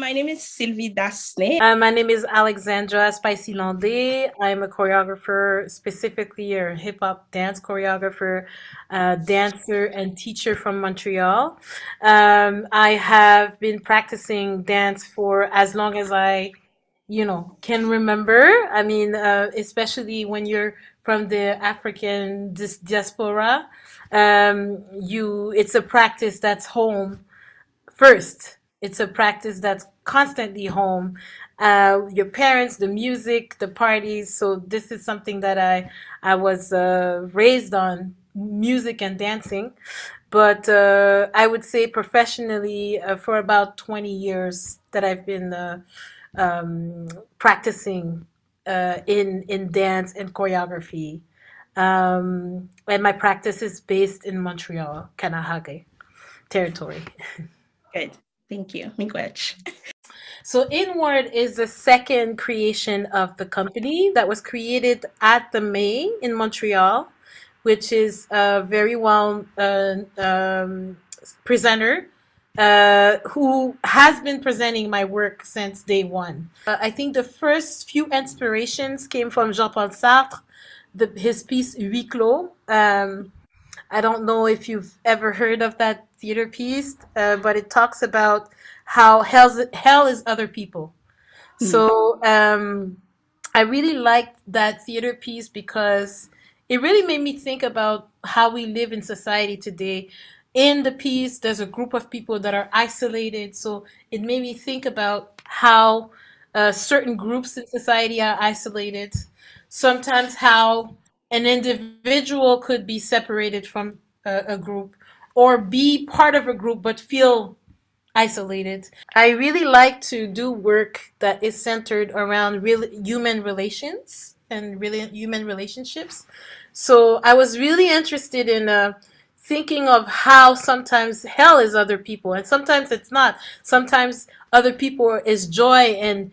My name is Sylvie Dasné. My name is Alexandra Spicey Landé. I'm a choreographer, specifically a hip hop dance choreographer, dancer, and teacher from Montreal. I have been practicing dance for as long as I can remember. I mean, especially when you're from the African diaspora, it's a practice that's home first. It's a practice that's constantly home. Your parents, the music, the parties. So this is something that I was raised on, music and dancing. But I would say professionally for about 20 years that I've been practicing in dance and choreography. And my practice is based in Montreal, Kanahake territory. Good. Thank you. Miigwech. So Inward is the second creation of the company that was created at the May in Montreal, which is a very well presenter who has been presenting my work since day one. I think the first few inspirations came from Jean-Paul Sartre, his piece Huis Clos. I don't know if you've ever heard of that theater piece, but it talks about how hell is other people. So I really liked that theater piece because it really made me think about how we live in society today. In the piece, there's a group of people that are isolated. So it made me think about how certain groups in society are isolated. Sometimes how an individual could be separated from a group or be part of a group but feel isolated. I really like to do work that is centered around real human relations and really human relationships. So I was really interested in thinking of how sometimes hell is other people and sometimes it's not. Sometimes other people is joy and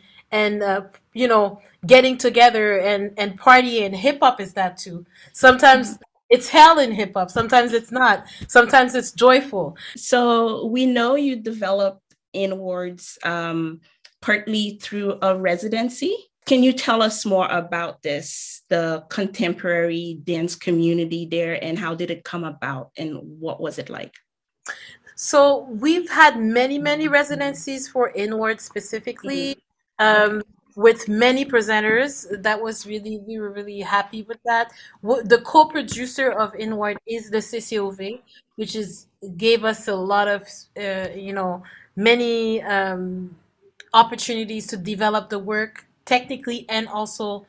getting together and partying. Hip hop is that too. Sometimes it's hell in hip hop. Sometimes it's not. Sometimes it's joyful. So we know you developed Inwards partly through a residency. Can you tell us more about this, the contemporary dance community there, and how did it come about and what was it like? So we've had many residencies for Inward specifically. With many presenters. We were really happy with that. The co-producer of Inward is the CCOV, which gave us a lot of, many opportunities to develop the work technically and also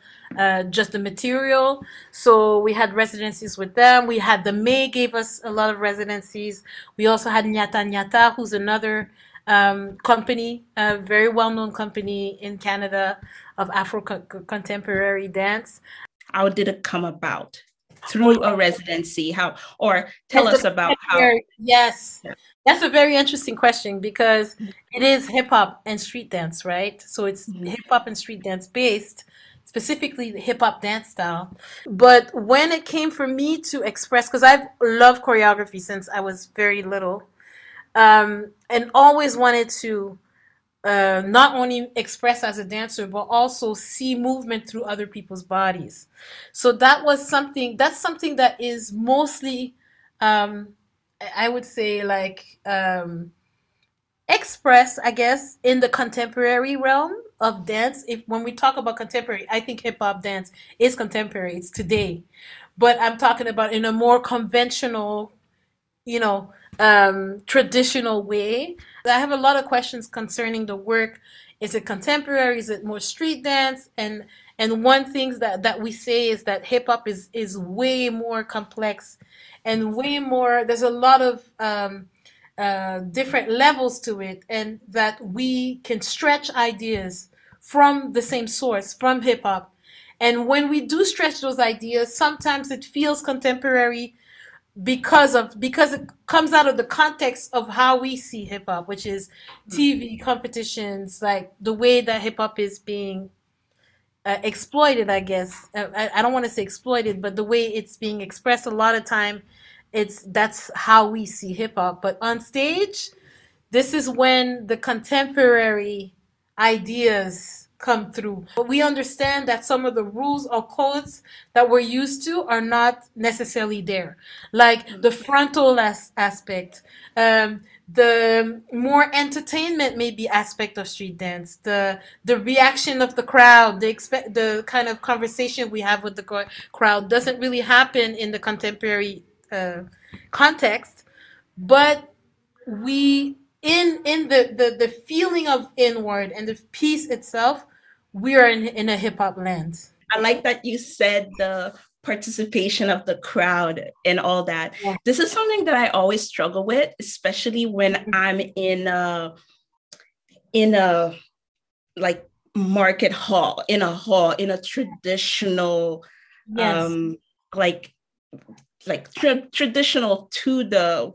just the material. So we had residencies with them. We had the May gave us a lot of residencies. We also had Nyata Nyata, who's another company, a very well-known company in Canada of Afro contemporary dance. How did it come about? Through a residency? Or tell us about how. Yes, that's a very interesting question because it is hip hop and street dance, right? So it's hip hop and street dance based, specifically the hip hop dance style. But when it came for me to express, because I've loved choreography since I was very little, and always wanted to not only express as a dancer, but also see movement through other people's bodies. So that's something that is mostly, I would say, like expressed, I guess, in the contemporary realm of dance. When we talk about contemporary, I think hip hop dance is contemporary. It's today. But I'm talking about in a more conventional, traditional way. I have a lot of questions concerning the work. Is it contemporary? Is it more street dance? And one thing that we say is that hip hop is way more complex and way more. There's a lot of different levels to it, and that we can stretch ideas from the same source, from hip hop. And when we do stretch those ideas, sometimes it feels contemporary because it comes out of the context of how we see hip hop, which is TV competitions, like the way that hip hop is being exploited, I guess. I don't want to say exploited, but the way it's being expressed a lot of time, that's how we see hip hop. But on stage, this is when the contemporary ideas come through. But we understand that some of the rules or codes that we're used to are not necessarily there, like the frontal aspect, the more entertainment maybe aspect of street dance, the reaction of the crowd, the kind of conversation we have with the crowd doesn't really happen in the contemporary context, but we in the feeling of inward and the piece itself, we are in a hip-hop land. I like that you said the participation of the crowd and all that. Yeah. This is something that I always struggle with, especially when I'm in a like market hall, in a traditional, Yes. Traditional to the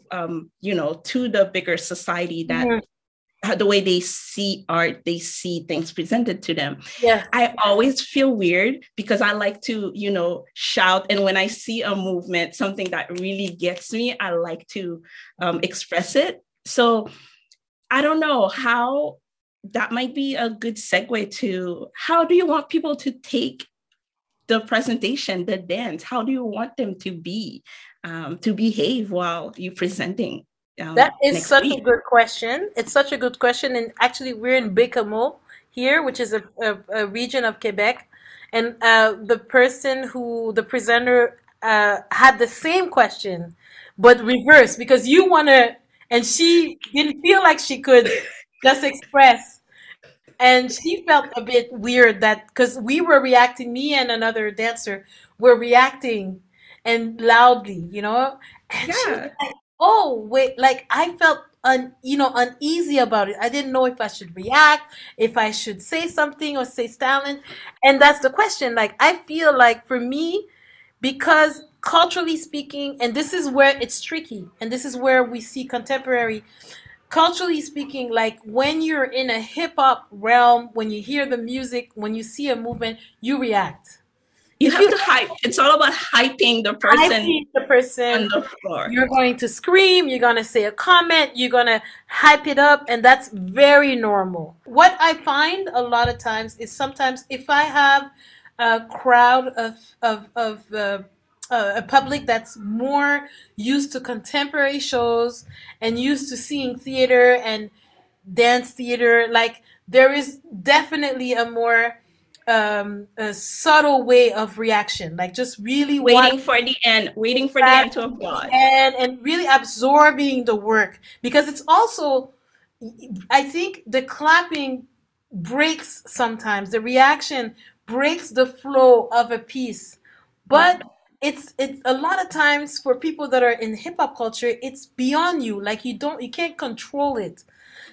to the bigger society, that the way they see art, they see things presented to them. Yeah. I always feel weird because I like to, shout. And when I see a movement, something that really gets me, I like to express it. So I don't know how that might be a good segue to how do you want people to take the presentation, the dance? How do you want them to be, to behave while you're presenting? That is such a good question. It's such a good question. And actually, we're in Bécamo here, which is a region of Quebec. And the presenter had the same question, but reverse, because you want to, and she didn't feel like she could just express. And she felt a bit weird that, because we were reacting, me and another dancer were reacting and loudly, And she was like, oh, wait, like I felt uneasy about it. I didn't know if I should react, if I should say something or say styling. And that's the question. Like, I feel like for me, because culturally speaking, and this is where it's tricky, and this is where we see contemporary, culturally speaking, like when you're in a hip hop realm, when you hear the music, when you see a movement, you react. You have to hype. It's all about hyping the person. On the floor. You're going to scream, you're going to say a comment, you're going to hype it up, and that's very normal. What I find a lot of times is sometimes if I have a crowd of a public that's more used to contemporary shows and used to seeing theater and dance theater, like there is definitely a more a subtle way of reaction, like just really waiting for the end to applaud and really absorbing the work, because it's also, I think the clapping breaks sometimes, the reaction breaks the flow of a piece, but it's a lot of times for people that are in hip hop culture, it's beyond you, like you can't control it.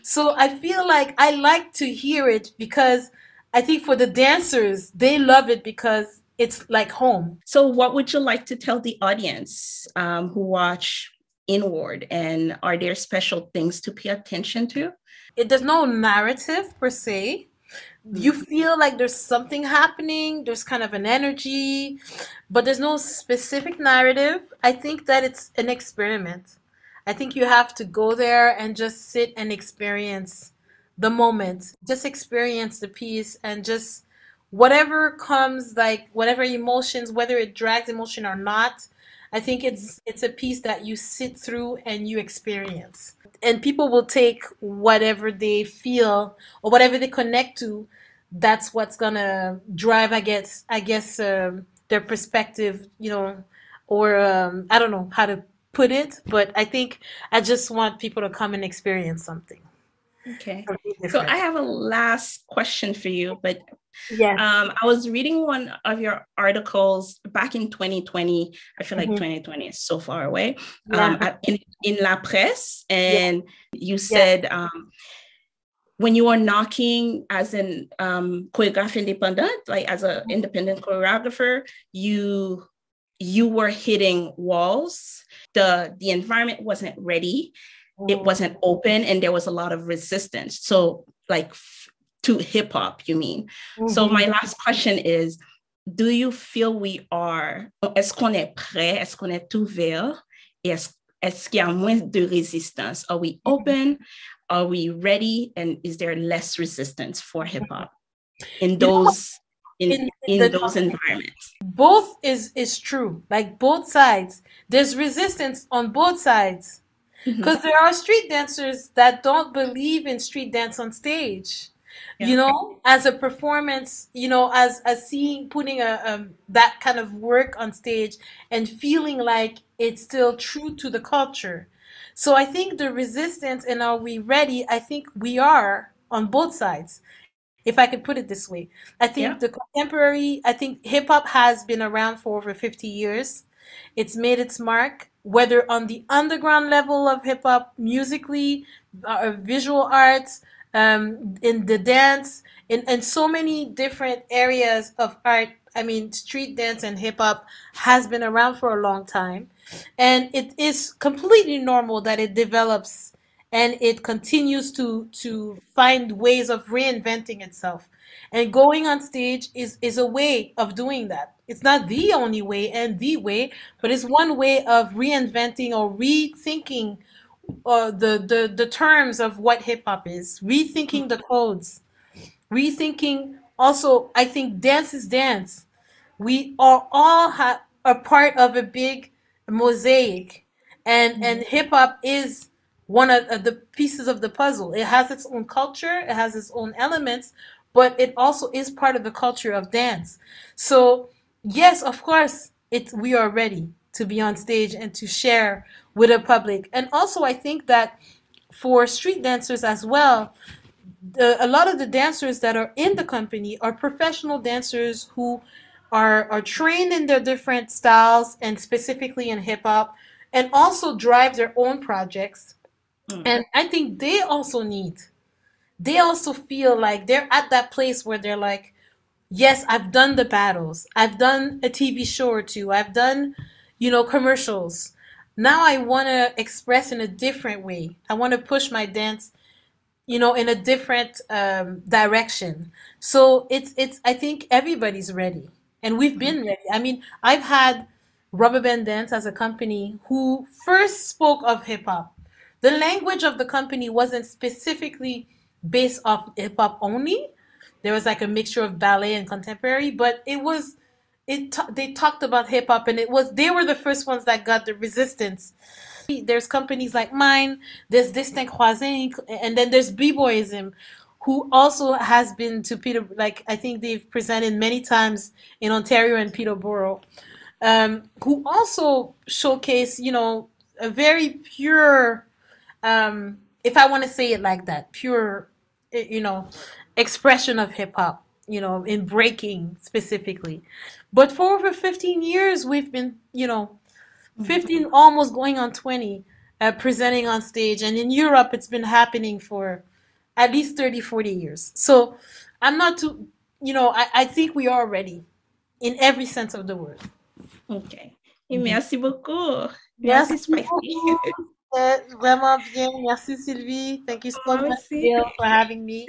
So I feel like I like to hear it because I think for the dancers, they love it because it's like home. So what would you like to tell the audience who watch Inward, and are there special things to pay attention to? There's no narrative per se. You feel like there's something happening, there's kind of an energy, but there's no specific narrative. I think that it's an experiment. I think you have to go there and just sit and experience the moment, just experience the piece, and just whatever comes, like whatever emotions, whether it drags emotion or not, I think it's a piece that you sit through and you experience. And people will take whatever they feel or whatever they connect to. That's what's gonna drive, I guess, their perspective, or I don't know how to put it, but I think I just want people to come and experience something. Okay. So I have a last question for you, but yes. I was reading one of your articles back in 2020. I feel like 2020 is so far away. In La Presse, and you said when you were knocking as an choreographer independent, like as an independent choreographer, you were hitting walls. The environment wasn't ready. It wasn't open, and there was a lot of resistance. So like to hip hop, you mean? So my last question is, do you feel we are, est-ce qu'on est prêt, est-ce qu'on est ouvert, et est-ce qu'il y a moins de résistance? Are we open? Are we ready? And is there less resistance for hip hop in those in those environments? Both is true. Like both sides. There's resistance on both sides. Because there are street dancers that don't believe in street dance on stage. You know, as a performance, you know, as seeing, putting that kind of work on stage and feeling like it's still true to the culture. So I think the resistance and are we ready? I think we are on both sides, if I could put it this way. I think the contemporary, I think hip hop has been around for over 50 years. It's made its mark, whether on the underground level of hip hop, musically, visual arts, in the dance, in so many different areas of art. I mean, street dance and hip hop has been around for a long time. And it is completely normal that it develops and it continues to find ways of reinventing itself. And going on stage is a way of doing that. It's not the only way and the way, but it's one way of reinventing or rethinking the terms of what hip hop is, rethinking the codes, rethinking. Also, I think dance is dance. We are all a part of a big mosaic, and hip hop is one of the pieces of the puzzle. It has its own culture, it has its own elements, but it also is part of the culture of dance. So yes, of course, we are ready to be on stage and to share with a public. And also, I think that for street dancers as well, a lot of the dancers that are in the company are professional dancers who are trained in their different styles and specifically in hip hop, and also drive their own projects. And I think they also feel like they're at that place where they're like, yes, I've done the battles. I've done a TV show or two. I've done, you know, commercials. Now I want to express in a different way. I want to push my dance, you know, in a different direction. So I think everybody's ready, and we've been ready. I mean, I've had Rubber Band Dance as a company who first spoke of hip hop. The language of the company wasn't specifically based off hip hop only. There was like a mixture of ballet and contemporary, but they talked about hip hop, and they were the first ones that got the resistance. There's companies like mine, there's Dasné, and then there's B-Boyism, who also has been to Peterborough. Like, I think they've presented many times in Ontario and Peterborough, who also showcase, you know, a very pure, if I want to say it like that, pure, you know, expression of hip hop, you know, in breaking specifically. But for over 15 years, we've been, you know, 15, almost going on 20, presenting on stage. And in Europe, it's been happening for at least 30, 40 years. So I'm not too, you know, I think we are ready in every sense of the word. Okay. Et merci beaucoup. Merci, Spicy. Vraiment bien. Merci, Sylvie. Thank you so much, Bill, for having me.